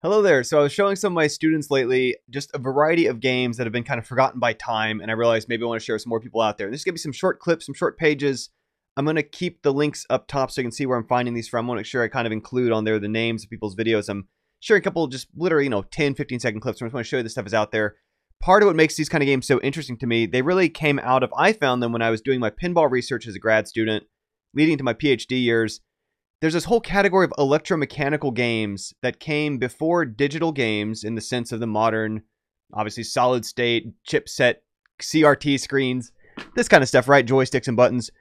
Hello there. So I was showing some of my students lately just a variety of games that have been kind of forgotten by time, and I realized maybe I want to share with some more people out there. This is going to be some short clips, some short pages. I'm going to keep the links up top so you can see where I'm finding these from. I want to make sure I kind of include on there the names of people's videos. I'm sharing a couple just literally, 10, 15-second clips. I just want to show you this stuff is out there. Part of what makes these kind of games so interesting to me, they really came out of, I found them when I was doing my pinball research as a grad student, leading to my PhD years. There's this whole category of electromechanical games that came before digital games in the sense of the modern, obviously solid state, chipset, CRT screens, this kind of stuff, right? Joysticks and buttons,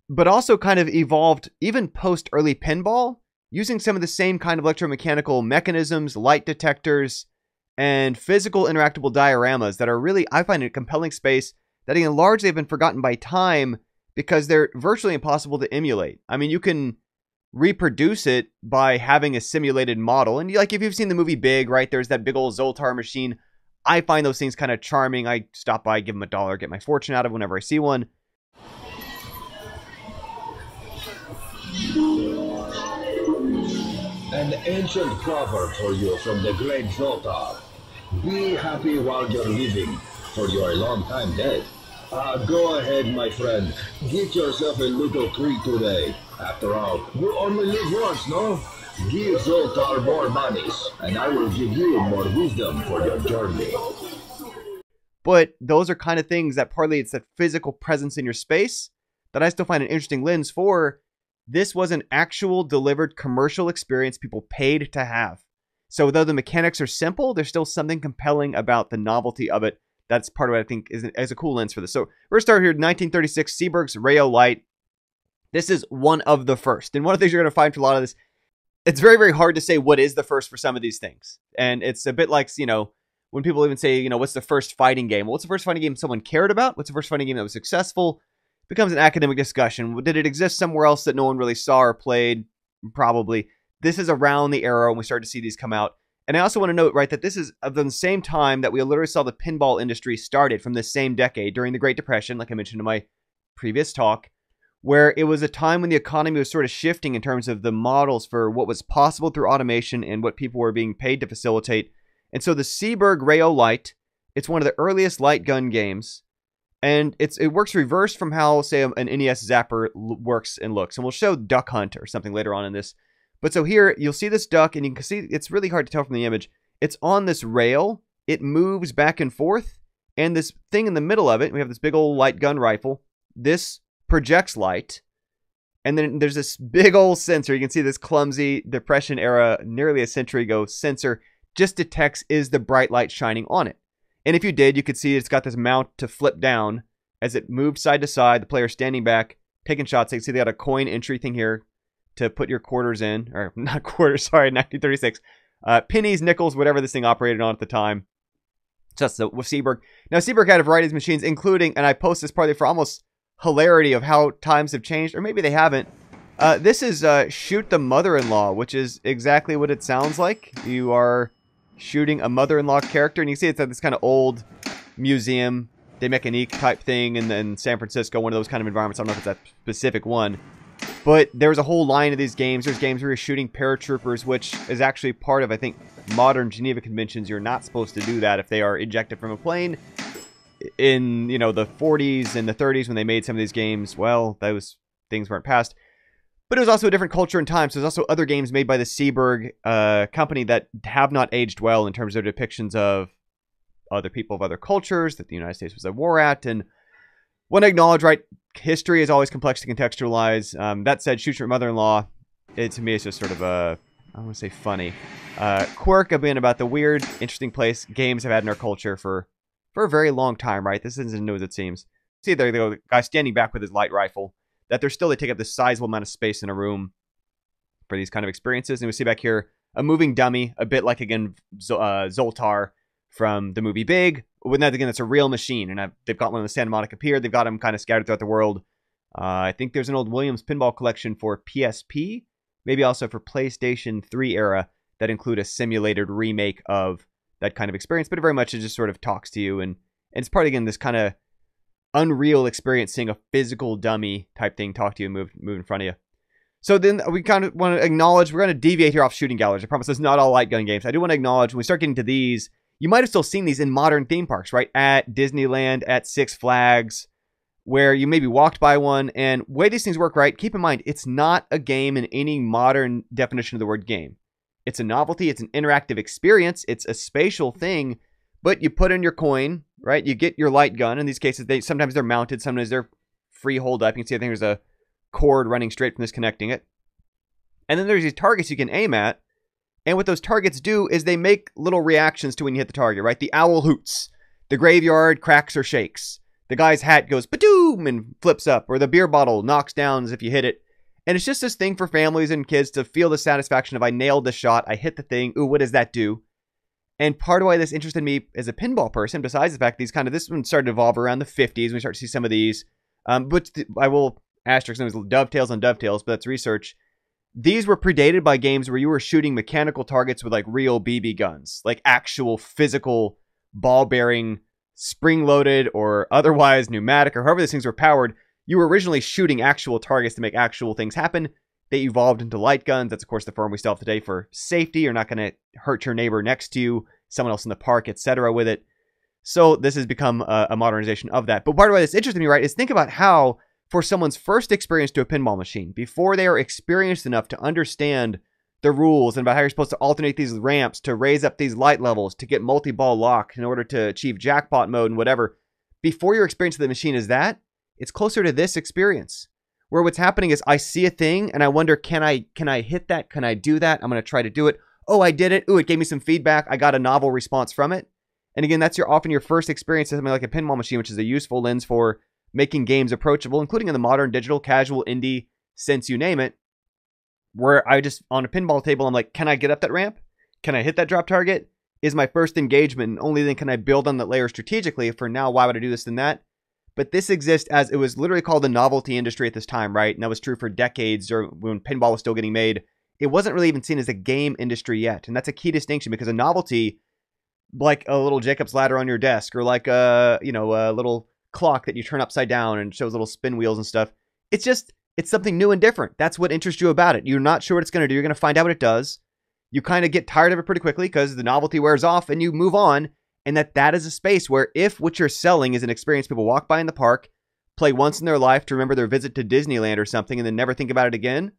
but also kind of evolved even post early pinball using some of the same kind of electromechanical mechanisms, light detectors, and physical interactable dioramas that are really, I find, a compelling space that again largely have been forgotten by time because they're virtually impossible to emulate. I mean, you can reproduce it by having a simulated model. And like if you've seen the movie Big, right, there's that big old Zoltar machine. I find those things kind of charming. I stop by, give them $1, get my fortune out of whenever I see one. An ancient proverb for you from the great Zoltar. Be happy while you're living, for you're a long time dead. Go ahead, my friend. Get yourself a little treat today. After all, you only live once, no? Give Zoltar more monies, and I will give you more wisdom for your journey. But those are kind of things that partly it's that physical presence in your space that I still find an interesting lens for. This was an actual delivered commercial experience people paid to have. So though the mechanics are simple, there's still something compelling about the novelty of it. That's part of what I think is a cool lens for this. So we're going to start here, 1936, Seeburg's Rayo Light. This is one of the first. And one of the things you're going to find for a lot of this, it's very, very hard to say what is the first for some of these things. And it's a bit like, when people even say, what's the first fighting game? Well, what's the first fighting game someone cared about? What's the first fighting game that was successful? It becomes an academic discussion. Did it exist somewhere else that no one really saw or played? Probably. This is around the era when we started to see these come out. And I also want to note, right, that this is of the same time that we literally saw the pinball industry started from this same decade during the Great Depression, like I mentioned in my previous talk, where it was a time when the economy was sort of shifting in terms of the models for what was possible through automation and what people were being paid to facilitate. And so the Seeburg Rayo Light, it's one of the earliest light gun games, and it works reverse from how, say, an NES Zapper works and looks. And we'll show Duck Hunt or something later on in this. But so here, you'll see this duck, and you can see it's really hard to tell from the image. It's on this rail. It moves back and forth, and this thing in the middle of it, we have this big old light gun rifle. This projects light, and then there's this big old sensor. You can see this clumsy Depression era, nearly a century ago sensor, just detects is the bright light shining on it. And if you did, you could see it's got this mount to flip down as it moved side to side. The player standing back, taking shots. You can see they got a coin entry thing here to put your quarters in, or not quarters, sorry, 1936. Pennies, nickels, whatever this thing operated on at the time. So that's with Seeburg. Now, Seeburg had a variety of machines, including, and I post this partly for almost hilarity of how times have changed, or maybe they haven't. This is Shoot the Mother-in-Law, which is exactly what it sounds like. You are shooting a mother-in-law character, and you see it's at this kind of old museum, de mécanique type thing in San Francisco, one of those kind of environments. I don't know if it's that specific one. But there's a whole line of these games. There's games where you're shooting paratroopers, which is actually part of, I think, modern Geneva Conventions. You're not supposed to do that if they are ejected from a plane. In, the 40s and the 30s when they made some of these games, well, those things weren't passed. But it was also a different culture and time. So there's also other games made by the Seeburg company that have not aged well in terms of depictions of other people of other cultures that the United States was at war at. And want to acknowledge, right, history is always complex to contextualize. That said, Shoot Your Mother-in-Law, to me, it's just sort of a, I don't want to say funny, quirk of being about the weird, interesting place games have had in our culture for a very long time, right? This isn't as new as it seems. See, there they go, the guy standing back with his light rifle, that they take up this sizable amount of space in a room for these kind of experiences. And we see back here a moving dummy, a bit like, again, Zoltar from the movie Big. With that, again, it's a real machine, and they've got one in the Santa Monica Pier. They've got them kind of scattered throughout the world. I think there's an old Williams pinball collection for PSP, maybe also for PlayStation 3 era, that include a simulated remake of that kind of experience. But it very much it just sort of talks to you, and it's part, again, this kind of unreal experience seeing a physical dummy type thing talk to you and move in front of you. So then we kind of want to acknowledge, we're going to deviate here off shooting galleries. I promise this is not all light gun games. I do want to acknowledge when we start getting to these, you might have still seen these in modern theme parks, right? At Disneyland, at Six Flags, where you maybe walked by one. And the way these things work, right? Keep in mind, it's not a game in any modern definition of the word game. It's a novelty. It's an interactive experience. It's a spatial thing. But you put in your coin, right? You get your light gun. In these cases, sometimes they're mounted. Sometimes they're free hold up. You can see I think there's a cord running straight from this connecting it. And then there's these targets you can aim at. And what those targets do is they make little reactions to when you hit the target, right? The owl hoots. The graveyard cracks or shakes. The guy's hat goes ba-doom and flips up. Or the beer bottle knocks down as if you hit it. And it's just this thing for families and kids to feel the satisfaction of I nailed the shot. I hit the thing. Ooh, what does that do? And part of why this interested me as a pinball person, besides the fact this one started to evolve around the 50s. We start to see some of these. But I will asterisk them as dovetails on dovetails, but that's research. These were predated by games where you were shooting mechanical targets with like real BB guns, like actual physical ball-bearing, spring-loaded or otherwise pneumatic or however these things were powered. You were originally shooting actual targets to make actual things happen. They evolved into light guns. That's, of course, the form we still have today for safety. You're not going to hurt your neighbor next to you, someone else in the park, etc. with it. So this has become a modernization of that. But part of why this interested me, right, is think about how for someone's first experience to a pinball machine, before they are experienced enough to understand the rules and about how you're supposed to alternate these ramps to raise up these light levels to get multi-ball lock in order to achieve jackpot mode and whatever, before your experience of the machine is that, it's closer to this experience. Where what's happening is I see a thing and I wonder, can I hit that? Can I do that? I'm going to try to do it. Oh, I did it. Ooh, it gave me some feedback. I got a novel response from it. And again, that's often your first experience of something like a pinball machine, which is a useful lens for making games approachable, including in the modern digital, casual, indie sense, you name it, where I just, on a pinball table, I'm like, can I get up that ramp? Can I hit that drop target? Is my first engagement, and only then can I build on that layer strategically. For now, why would I do this and that? But this exists as, it was literally called the novelty industry at this time, right? And that was true for decades, or when pinball was still getting made. It wasn't really even seen as a game industry yet. And that's a key distinction, because a novelty, like a little Jacob's ladder on your desk, or like a little clock that you turn upside down and shows little spin wheels and stuff. It's something new and different. That's what interests you about it. You're not sure what it's going to do. You're going to find out what it does. You kind of get tired of it pretty quickly because the novelty wears off and you move on. And that is a space where if what you're selling is an experience people walk by in the park, play once in their life to remember their visit to Disneyland or something, and then never think about it again,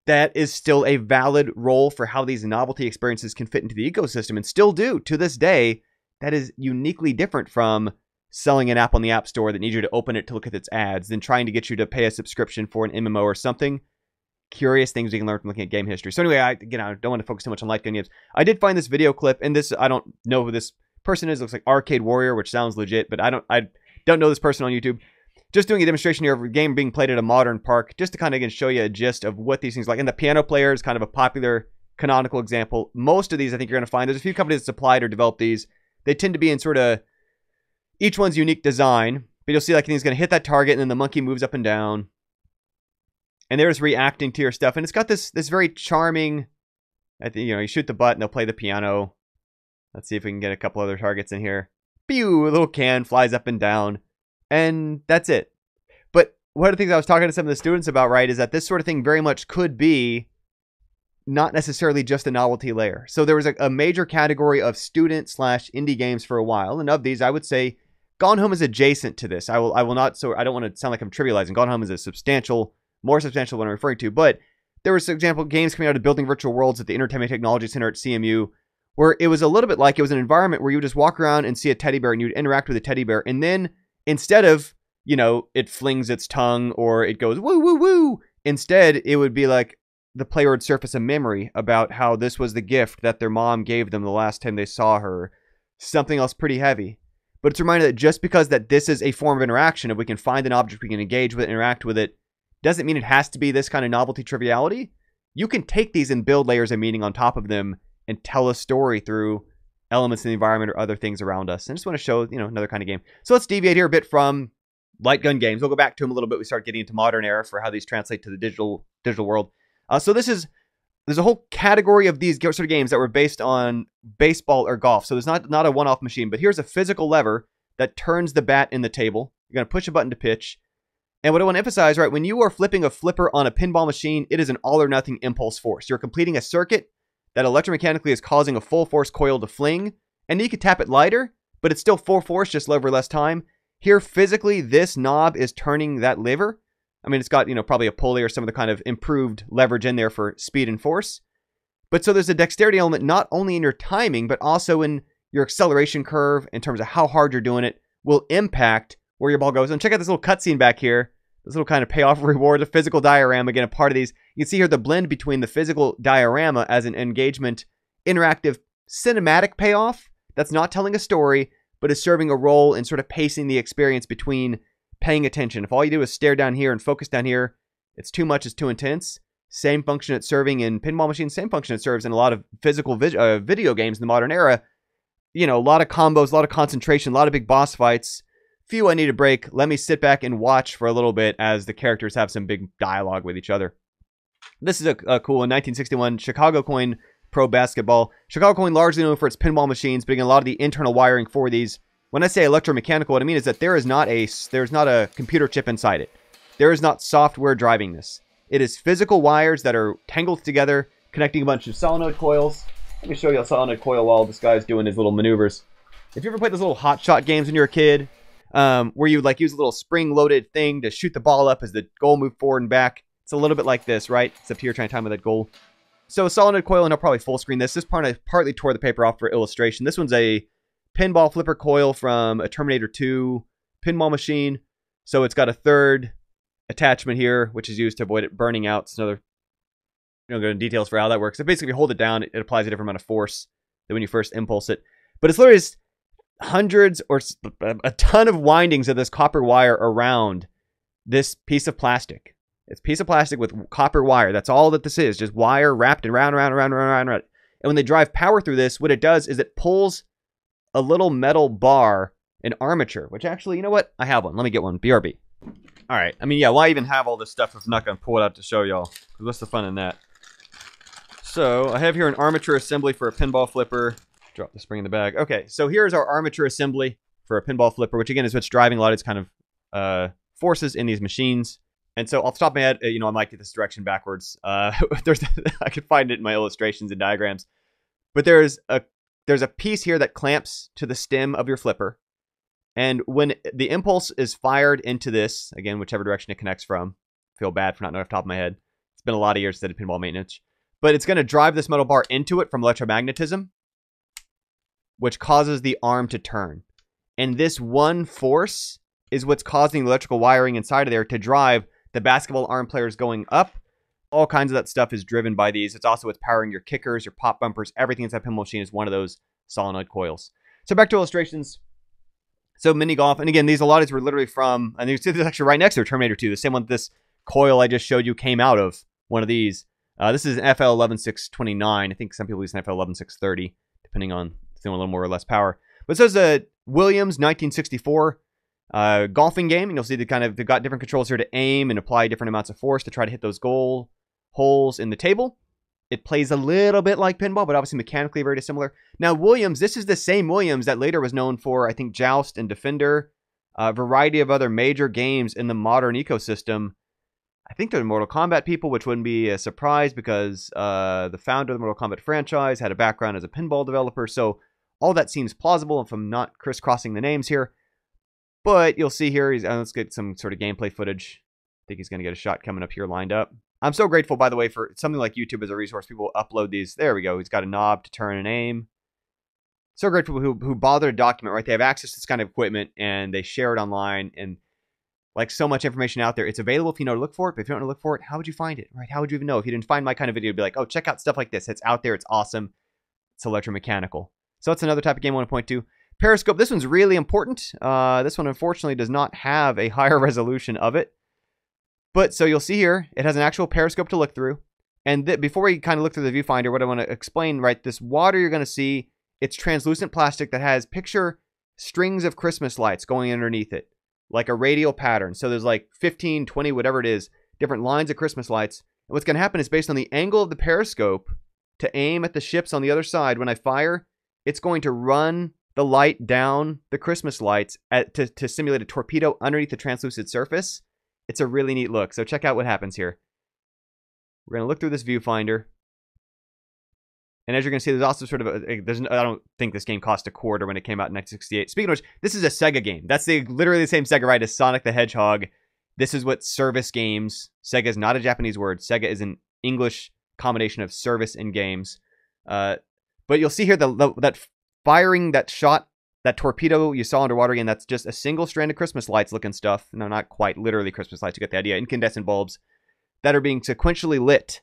that is still a valid role for how these novelty experiences can fit into the ecosystem, and still do to this day. That is uniquely different from selling an app on the App Store that needs you to open it to look at its ads, than trying to get you to pay a subscription for an MMO or something. Curious things we can learn from looking at game history. So anyway, I don't want to focus too much on light gun games. I did find this video clip, and this, I don't know who this person is. It looks like Arcade Warrior, which sounds legit, but I don't know this person on YouTube. Just doing a demonstration here of a game being played at a modern park, just to kind of again show you a gist of what these things are like. And the piano player is kind of a popular canonical example. Most of these I think you're going to find, there's a few companies that supplied or developed these. They tend to be in sort of each one's unique design, but you'll see like he's going to hit that target and then the monkey moves up and down. And they're just reacting to your stuff. And it's got this very charming, I think, you shoot the button, they'll play the piano. Let's see if we can get a couple other targets in here. Pew! A little can flies up and down. And that's it. But one of the things I was talking to some of the students about, right, is that this sort of thing very much could be not necessarily just a novelty layer. So there was a major category of student/indie games for a while. And of these, I would say Gone Home is adjacent to this. I will not, so I don't want to sound like I'm trivializing. Gone Home is a more substantial one I'm referring to. But there was, for example, games coming out of Building Virtual Worlds at the Entertainment Technology Center at CMU, where it was a little bit like it was an environment where you would just walk around and see a teddy bear and you'd interact with a teddy bear. And then instead of, it flings its tongue or it goes woo, woo, woo, instead it would be like the player would surface a memory about how this was the gift that their mom gave them the last time they saw her. Something else pretty heavy. But it's a reminder that just because that this is a form of interaction, if we can find an object, we can engage with it, interact with it, doesn't mean it has to be this kind of novelty triviality. You can take these and build layers of meaning on top of them and tell a story through elements in the environment or other things around us. And I just want to show, another kind of game. So let's deviate here a bit from light gun games. We'll go back to them a little bit. We start getting into modern era for how these translate to the digital world. So there's a whole category of these sort of games that were based on baseball or golf. So there's not a one-off machine, but here's a physical lever that turns the bat in the table. You're going to push a button to pitch. And what I want to emphasize, right, when you are flipping a flipper on a pinball machine, it is an all or nothing impulse force. You're completing a circuit that electromechanically is causing a full force coil to fling, and you can tap it lighter, but it's still full force, just over less time. Here, physically, this knob is turning that lever. I mean, it's got, probably a pulley or some of the kind of improved leverage in there for speed and force. But so there's a dexterity element not only in your timing, but also in your acceleration curve in terms of how hard you're doing it will impact where your ball goes. And check out this little cutscene back here. This little kind of payoff reward, the physical diorama. Again, a part of these. You can see here the blend between the physical diorama as an engagement, interactive, cinematic payoff that's not telling a story, but is serving a role in sort of pacing the experience between paying attention. If all you do is stare down here and focus down here, it's too much, it's too intense. Same function it's serving in pinball machines, same function it serves in a lot of physical video games in the modern era. A lot of combos, a lot of concentration, a lot of big boss fights. Phew, I need a break. Let me sit back and watch for a little bit as the characters have some big dialogue with each other. This is a cool 1961 Chicago Coin Pro Basketball. Chicago Coin largely known for its pinball machines, but again, a lot of the internal wiring for these. When I say electromechanical, what I mean is that there's not a computer chip inside it. There is not software driving this. It is physical wires that are tangled together, connecting a bunch of solenoid coils. Let me show you a solenoid coil while this guy's doing his little maneuvers. If you ever played those little hot shot games when you were a kid, where you would use a little spring-loaded thing to shoot the ball up as the goal moved forward and back, it's a little bit like this, right? Except here trying to time with that goal. So a solenoid coil, and I'll probably full screen this. This part I partly tore the paper off for illustration. This one's a pinball flipper coil from a Terminator 2 pinball machine. So it's got a third attachment here, which is used to avoid it burning out. It's another, go into details for how that works. So basically, if you hold it down, it applies a different amount of force than when you first impulse it. But it's literally just hundreds or a ton of windings of this copper wire around this piece of plastic. It's a piece of plastic with copper wire. That's all that this is. Just wire wrapped around. And when they drive power through this, what it does is it pulls a little metal bar, an armature, which actually, you know what? I have one. Let me get one. BRB. All right. I mean, yeah, why even have all this stuff if I'm not going to pull it out to show y'all? What's the fun in that? So I have here an armature assembly for a pinball flipper. Drop the spring in the bag. Okay, so here's our armature assembly for a pinball flipper, which again is what's driving a lot of its kind of forces in these machines. And so off the top of my head, I might get this direction backwards. I could find it in my illustrations and diagrams. But there's a piece here that clamps to the stem of your flipper. And when the impulse is fired into this, again, whichever direction it connects from, feel bad for not knowing off the top of my head. It's been a lot of years since I did pinball maintenance. But it's going to drive this metal bar into it from electromagnetism, which causes the arm to turn. And this one force is what's causing the electrical wiring inside of there to drive the basketball arm players going up. All kinds of that stuff is driven by these. It's also what's powering your kickers, your pop bumpers. Everything inside pinball machine is one of those solenoid coils. So back to illustrations. So mini golf. And again, a lot of these were literally from, and you see this actually right next to Terminator 2. The same one this coil I just showed you came out of, one of these. This is an FL 11629. I think some people use an FL 11630, depending on if they want a little more or less power. But it says a Williams 1964 golfing game. And you'll see they've got different controls here to aim and apply different amounts of force to try to hit those goal holes in the table. It plays a little bit like pinball, but obviously mechanically very similar. Now, Williams, this is the same Williams that later was known for, I think, Joust and Defender, a variety of other major games in the modern ecosystem. I think they're the Mortal Kombat people, which wouldn't be a surprise because the founder of the Mortal Kombat franchise had a background as a pinball developer. So all that seems plausible if I'm not crisscrossing the names here. But you'll see here, let's get some sort of gameplay footage. I think he's going to get a shot coming up here lined up. I'm so grateful, by the way, for something like YouTube as a resource. People upload these. There we go. He's got a knob to turn and aim. So grateful who bother to document, right? They have access to this kind of equipment and they share it online. And like so much information out there, it's available if you know to look for it. But if you don't know to look for it, how would you find it, right? How would you even know? If you didn't find my kind of video, you'd be like, oh, check out stuff like this. It's out there. It's awesome. It's electromechanical. So that's another type of game I want to point to. Periscope. This one's really important. This one, unfortunately, does not have a higher resolution of it. But so you'll see here, it has an actual periscope to look through. And before we kind of look through the viewfinder, what I want to explain, right, this water you're going to see, it's translucent plastic that has, picture strings of Christmas lights going underneath it, like a radial pattern. So there's like 15, 20, whatever it is, different lines of Christmas lights. And what's going to happen is based on the angle of the periscope to aim at the ships on the other side, when I fire, it's going to run the light down the Christmas lights to simulate a torpedo underneath the translucent surface. It's a really neat look. So check out what happens here. We're going to look through this viewfinder. And as you're going to see, there's also sort of I don't think this game cost $0.25 when it came out in 1968. Speaking of which, this is a Sega game. That's literally the same Sega, right, as Sonic the Hedgehog. This is what service games. Sega is not a Japanese word. Sega is an English combination of service and games. But you'll see here that firing, that shot, that torpedo you saw underwater again, that's just a single strand of Christmas lights looking stuff. No, not quite literally Christmas lights. You get the idea. Incandescent bulbs that are being sequentially lit.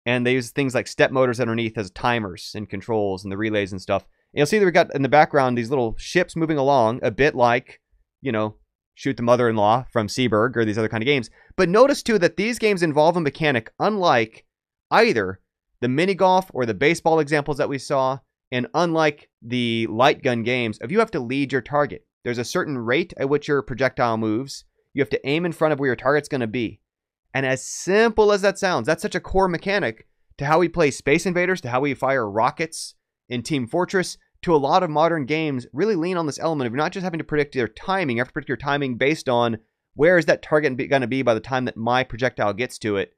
And they use things like step motors underneath as timers and controls and the relays and stuff. And you'll see that we got in the background these little ships moving along, a bit like, you know, Shoot the Mother-in-Law from Seaburg or these other kind of games. But notice, too, that these games involve a mechanic unlike either the mini golf or the baseball examples that we saw, and unlike the light gun games, if you have to lead your target. There's a certain rate at which your projectile moves. You have to aim in front of where your target's going to be. And as simple as that sounds, that's such a core mechanic to how we play Space Invaders, to how we fire rockets in Team Fortress, to a lot of modern games really lean on this element of you're not just having to predict their timing, you have to predict your timing based on where is that target going to be by the time that my projectile gets to it.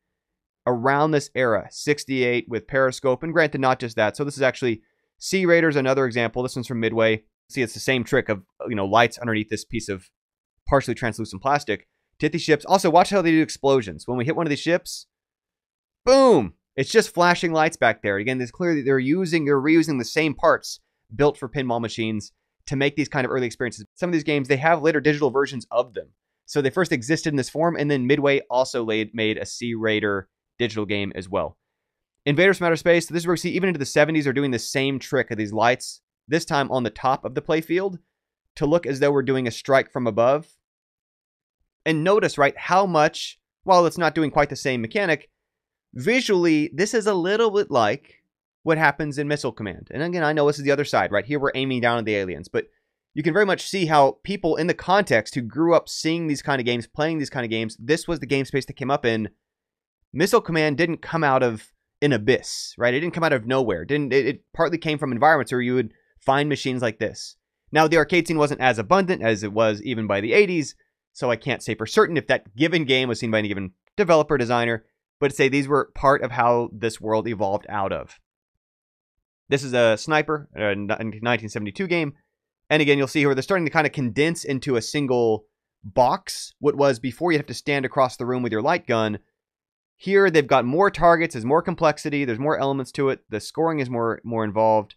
Around this era, 68 with periscope, and granted not just that. So this is actually Sea Raiders, another example. This one's from Midway. See, it's the same trick of, you know, lights underneath this piece of partially translucent plastic to hit these ships. Also, watch how they do explosions. When we hit one of these ships, boom! It's just flashing lights back there. Again, this clearly they're reusing the same parts built for pinball machines to make these kind of early experiences. Some of these games, they have later digital versions of them. So they first existed in this form, and then Midway also made a Sea Raider digital game as well. Invaders from Outer Space, this is where we see even into the 70s are doing the same trick of these lights, this time on the top of the playfield, to look as though we're doing a strike from above. And notice, right, how much, while it's not doing quite the same mechanic, visually, this is a little bit like what happens in Missile Command. And again, I know this is the other side, right? Here we're aiming down at the aliens, but you can very much see how people in the context who grew up seeing these kind of games, playing these kind of games, this was the game space that came up in. Missile Command didn't come out of an abyss, right? It didn't come out of nowhere. It partly came from environments where you would find machines like this. Now, the arcade scene wasn't as abundant as it was even by the 80s, so I can't say for certain if that given game was seen by any given developer, designer, but say these were part of how this world evolved out of. This is a Sniper, a 1972 game. And again, you'll see here they're starting to kind of condense into a single box what was before you'd have to stand across the room with your light gun. Here, they've got more targets, there's more complexity, there's more elements to it, the scoring is more involved.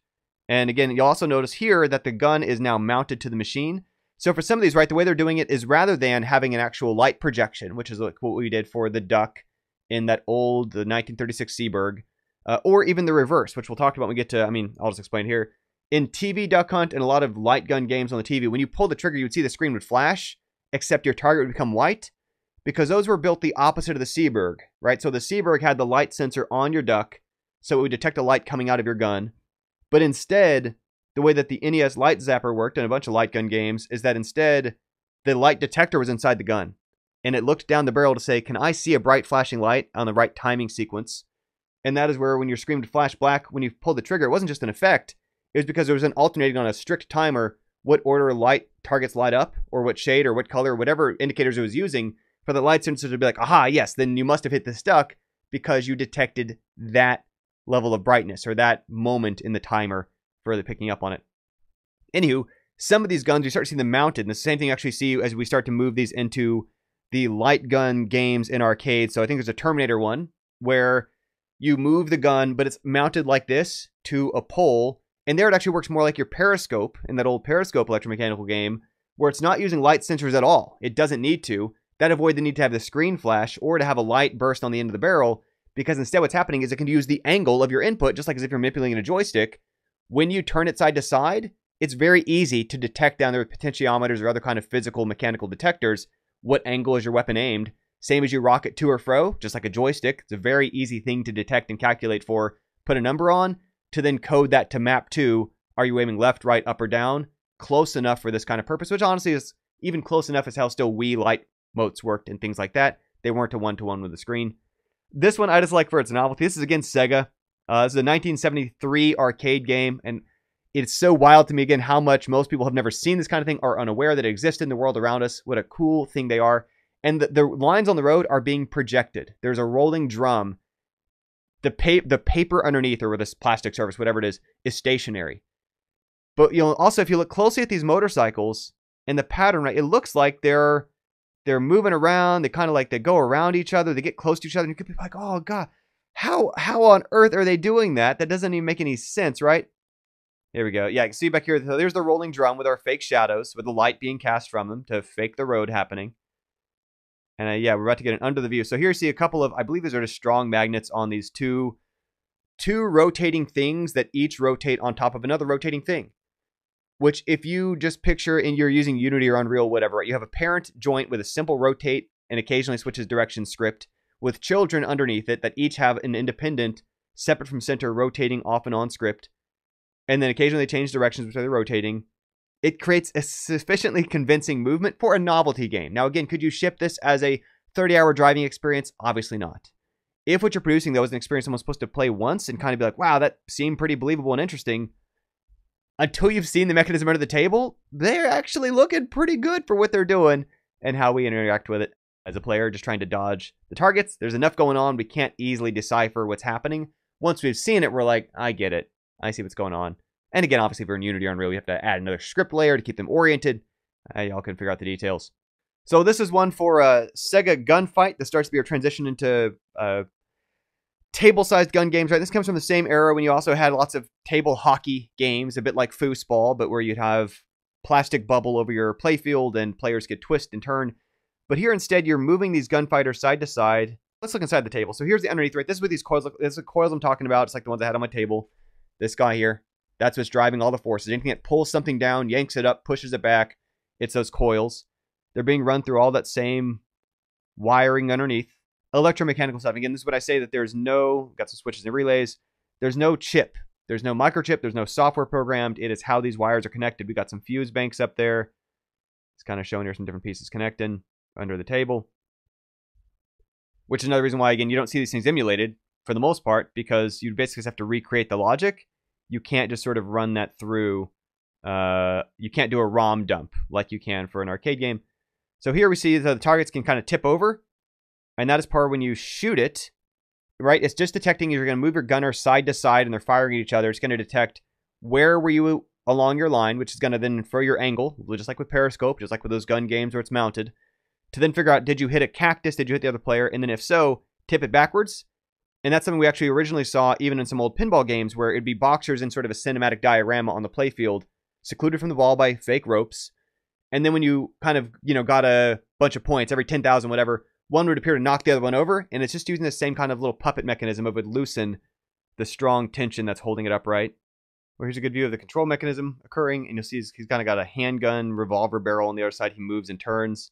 And again, you'll also notice here that the gun is now mounted to the machine. So for some of these, right, the way they're doing it is rather than having an actual light projection, which is like what we did for the Duck in the 1936 Seaburg, or even the reverse, which we'll talk about when we get to, I'll just explain here. In TV Duck Hunt and a lot of light gun games on the TV, when you pull the trigger, you would see the screen would flash, except your target would become white, because those were built the opposite of the Seaburg, right? So the Seaburg had the light sensor on your duck, so it would detect a light coming out of your gun. But instead, the way that the NES Light Zapper worked in a bunch of light gun games is that instead, the light detector was inside the gun. And it looked down the barrel to say, can I see a bright flashing light on the right timing sequence? And that is where when your screen would flash black, when you pulled the trigger, it wasn't just an effect. It was because there was an alternating on a strict timer what order light targets light up, or what shade, or what color, or whatever indicators it was using for the light sensor to be like, aha, yes, then you must have hit this duck because you detected that level of brightness or that moment in the timer for the picking up on it. Anywho, some of these guns, you start to see them mounted, and the same thing you actually see as we start to move these into the light gun games in arcades. So I think there's a Terminator one where you move the gun, but it's mounted like this to a pole. And there it actually works more like your periscope in that old periscope electromechanical game, where it's not using light sensors at all. It doesn't need to. That avoids the need to have the screen flash or to have a light burst on the end of the barrel, because instead what's happening is it can use the angle of your input, just like as if you're manipulating a joystick. When you turn it side to side, it's very easy to detect down there with potentiometers or other kind of physical mechanical detectors what angle is your weapon aimed. Same as you rock it to or fro, just like a joystick. It's a very easy thing to detect and calculate for, put a number on, to then code that to map to, are you aiming left, right, up, or down? Close enough for this kind of purpose, which honestly is even close enough as how still Wii light motes worked and things like that. They weren't a one-to-one with the screen. This one I just like for its novelty. This is again Sega. This is a 1973 arcade game, and it's so wild to me again how much most people have never seen this kind of thing, are unaware that it exists in the world around us. What a cool thing they are. And the lines on the road are being projected. There's a rolling drum. The paper underneath, or this plastic surface, whatever it is stationary. But also, if you look closely at these motorcycles and the pattern, right, it looks like they're moving around. They kind of like they go around each other. They get close to each other, and you could be like, oh god, how on earth are they doing that? That doesn't even make any sense, right? Here we go. Yeah, you can see back here. So there's the rolling drum with our fake shadows, with the light being cast from them to fake the road happening. And yeah, we're about to get an under the view. So here you see a couple of, I believe these are just strong magnets on these two rotating things that each rotate on top of another rotating thing. Which, if you just picture, and you're using Unity or Unreal, whatever, right, you have a parent joint with a simple rotate and occasionally switches direction script with children underneath it that each have an independent, separate from center, rotating off and on script. And then occasionally they change directions which they're rotating. It creates a sufficiently convincing movement for a novelty game. Now, again, could you ship this as a 30-hour driving experience? Obviously not. If what you're producing, though, is an experience someone's supposed to play once and kind of be like, wow, that seemed pretty believable and interesting, until you've seen the mechanism under the table, they're actually looking pretty good for what they're doing and how we interact with it as a player, just trying to dodge the targets. There's enough going on, we can't easily decipher what's happening. Once we've seen it, we're like, I get it. I see what's going on. And again, obviously, if we're in Unity or Unreal, you have to add another script layer to keep them oriented. Y'all can figure out the details. So this is one for a Sega gunfight. This starts to be a transition into table-sized gun games, right? This comes from the same era when you also had lots of table hockey games, a bit like foosball, but where you'd have plastic bubble over your playfield and players could twist and turn. But here instead, you're moving these gunfighters side to side. Let's look inside the table. So here's the underneath, right? This is what these coils look. This is the coils I'm talking about. It's like the ones I had on my table. This guy here. That's what's driving all the forces. Anything that pulls something down, yanks it up, pushes it back, it's those coils. They're being run through all that same wiring underneath. Electromechanical stuff. Again, this is what I say, that there's no, got some switches and relays, there's no chip. There's no microchip. There's no software programmed. It is how these wires are connected. We got some fuse banks up there. It's kind of showing here some different pieces connecting under the table. Which is another reason why, again, you don't see these things emulated for the most part, because you basically just have to recreate the logic. You can't just sort of run that through. You can't do a ROM dump like you can for an arcade game. So here we see that the targets can kind of tip over. And that is part when you shoot it, right? It's just detecting if you're going to move your gunner side to side and they're firing at each other. It's going to detect where were you along your line, which is going to then infer your angle, just like with Periscope, just like with those gun games where it's mounted, to then figure out, did you hit a cactus? Did you hit the other player? And then if so, tip it backwards. And that's something we actually originally saw even in some old pinball games where it'd be boxers in sort of a cinematic diorama on the playfield, secluded from the ball by fake ropes. And then when you kind of, got a bunch of points, every 10,000, whatever, one would appear to knock the other one over. And it's just using the same kind of little puppet mechanism. It would loosen the strong tension that's holding it upright. Well, here's a good view of the control mechanism occurring. And you'll see he's kind of got a handgun revolver barrel on the other side. He moves and turns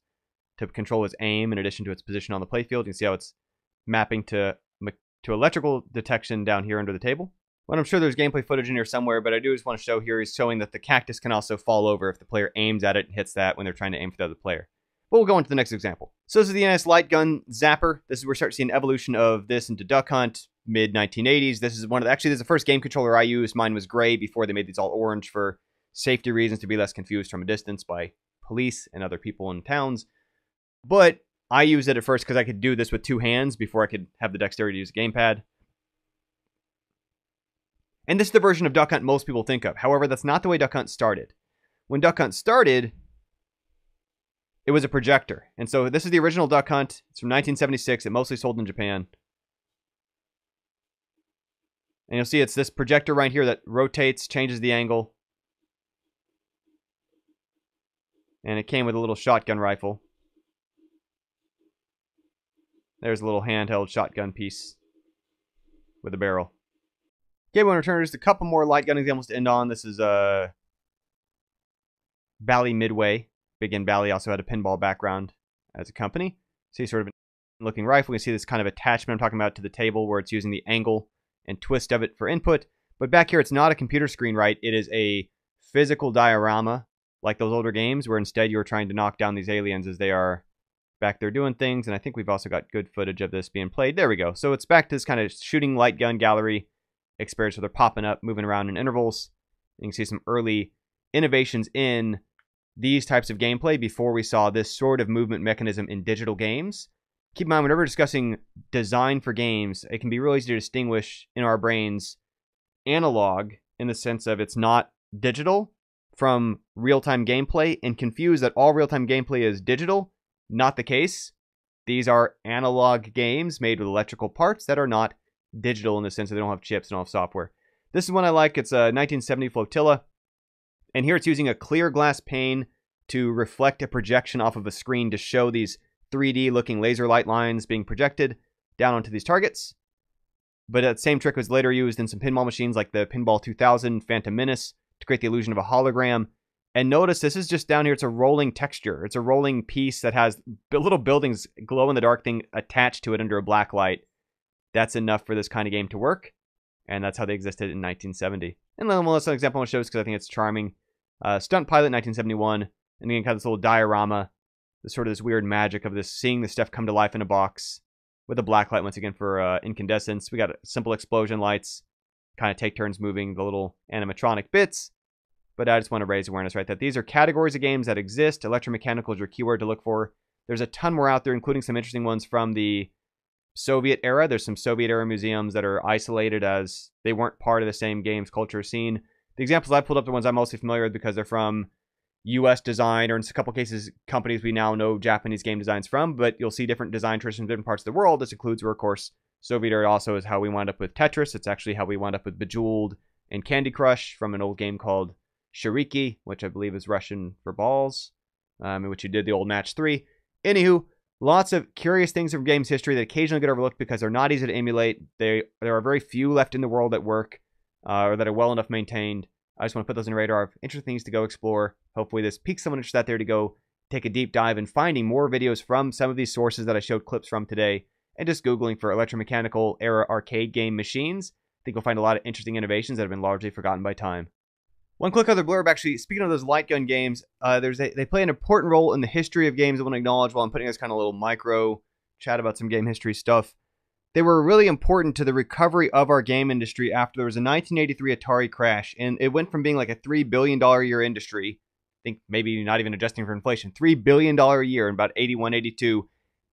to control his aim in addition to its position on the playfield. You can see how it's mapping to electrical detection down here under the table. Well, I'm sure there's gameplay footage in here somewhere, but I do just want to show here, he's showing that the cactus can also fall over if the player aims at it and hits that when they're trying to aim for the other player. But we'll go into the next example. So this is the NS Light Gun Zapper. This is where we start seeing evolution of this into Duck Hunt, mid-1980s. This is this is the first game controller I used. Mine was gray before they made these all orange for safety reasons, to be less confused from a distance by police and other people in towns. But I used it at first because I could do this with two hands before I could have the dexterity to use a gamepad. And this is the version of Duck Hunt most people think of. However, that's not the way Duck Hunt started. When Duck Hunt started, it was a projector. And so this is the original Duck Hunt. It's from 1976. It mostly sold in Japan. And you'll see it's this projector right here that rotates, changes the angle. And it came with a little shotgun rifle. There's a little handheld shotgun piece with a barrel. Okay, when we return, just a couple more light gun examples to end on. This is Bally Midway. Big N Bally also had a pinball background as a company. See sort of a looking rifle. You see this kind of attachment I'm talking about to the table where it's using the angle and twist of it for input. But back here, it's not a computer screen, right? It is a physical diorama like those older games where instead you're trying to knock down these aliens as they are back there doing things. And I think we've also got good footage of this being played. There we go. So it's back to this kind of shooting light gun gallery experience where they're popping up, moving around in intervals. You can see some early innovations in these types of gameplay before we saw this sort of movement mechanism in digital games. Keep in mind, whenever we're discussing design for games, it can be really easy to distinguish in our brains analog in the sense of it's not digital from real-time gameplay, and confuse that all real-time gameplay is digital. Not the case. These are analog games made with electrical parts that are not digital in the sense that they don't have chips and don't have software. This is one I like. It's a 1970 Flotilla. And here it's using a clear glass pane to reflect a projection off of a screen to show these 3D looking laser light lines being projected down onto these targets. But that same trick was later used in some pinball machines like the Pinball 2000 Phantom Menace to create the illusion of a hologram. And notice this is just down here. It's a rolling texture. It's a rolling piece that has little buildings, glow in the dark thing attached to it under a black light. That's enough for this kind of game to work. And that's how they existed in 1970. And then well, that's an example I want to show because I think it's charming. Stunt Pilot 1971. And again, kind of this little diorama. Sort of this weird magic of this, seeing the stuff come to life in a box with a black light once again for incandescence. We got simple explosion lights, kind of take turns moving the little animatronic bits. But I just want to raise awareness, right, that these are categories of games that exist. Electromechanical is your keyword to look for. There's a ton more out there, including some interesting ones from the Soviet era. There's some Soviet era museums that are isolated as they weren't part of the same games culture scene. The examples I pulled up, the ones I'm mostly familiar with because they're from U.S. design, or in a couple cases, companies we now know Japanese game designs from, but you'll see different design traditions in different parts of the world. This includes, where, of course, Soviet era also is how we wound up with Tetris. It's actually how we wound up with Bejeweled and Candy Crush from an old game called Shiriki, which I believe is Russian for balls, in which you did the old Match 3. Anywho, lots of curious things from games history that occasionally get overlooked because they're not easy to emulate. There are very few left in the world that work or that are well enough maintained. I just want to put those in the radar of interesting things to go explore. Hopefully this piques someone interested out there to go take a deep dive in finding more videos from some of these sources that I showed clips from today, and just Googling for electromechanical era arcade game machines. I think you'll find a lot of interesting innovations that have been largely forgotten by time. One quick other blurb, actually, speaking of those light gun games, they play an important role in the history of games I want to acknowledge while I'm putting this kind of little micro chat about some game history stuff. They were really important to the recovery of our game industry after there was a 1983 Atari crash, and it went from being like a $3 billion a year industry, I think maybe not even adjusting for inflation, $3 billion a year in about 81, 82,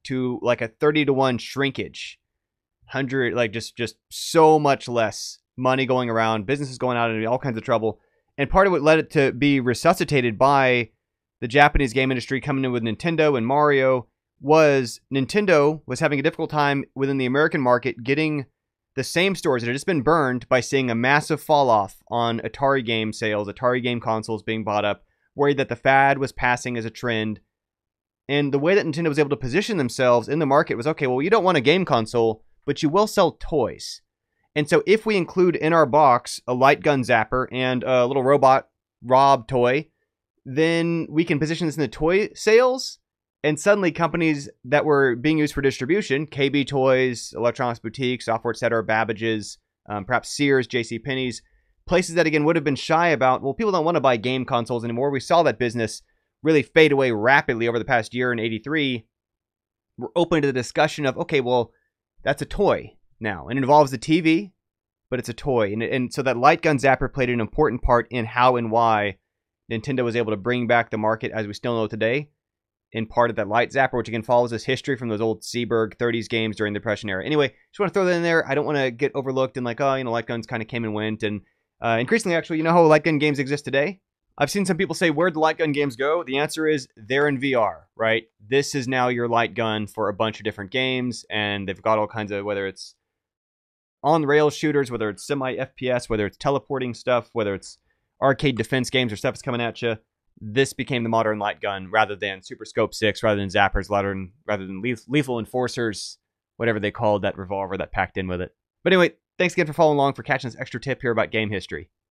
to like a 30-to-1 shrinkage. Like just so much less money going around, businesses going out into all kinds of trouble. And part of what led it to be resuscitated by the Japanese game industry coming in with Nintendo and Mario was Nintendo was having a difficult time within the American market getting the same stores that had just been burned by seeing a massive fall off on Atari game sales, Atari game consoles being bought up, worried that the fad was passing as a trend. And the way that Nintendo was able to position themselves in the market was, okay, well, you don't want a game console, but you will sell toys. And so if we include in our box a light gun zapper and a little robot Rob toy, then we can position this in the toy sales. And suddenly companies that were being used for distribution, KB Toys, Electronics Boutique, Software Etc., Babbage's, perhaps Sears, JCPenney's, places that, again, would have been shy about, well, people don't want to buy game consoles anymore. We saw that business really fade away rapidly over the past year in 83. We're open to the discussion of, okay, well, that's a toy now. And it involves the TV, but it's a toy. And so that light gun zapper played an important part in how and why Nintendo was able to bring back the market as we still know today, in part of that light zapper, which again follows this history from those old Seeburg 30s games during the Depression era. Anyway, just want to throw that in there. I don't want to get overlooked and like, oh, light guns kind of came and went. And increasingly, actually, you know how light gun games exist today? I've seen some people say, where'd the light gun games go? The answer is they're in VR, right? This is now your light gun for a bunch of different games, and they've got all kinds of, whether it's on-rails shooters, whether it's semi-FPS, whether it's teleporting stuff, whether it's arcade defense games or stuff that's coming at you. This became the modern light gun rather than Super Scope 6, rather than zappers, rather than lethal enforcers, whatever they called that revolver that packed in with it. But anyway, thanks again for following along, for catching this extra tip here about game history.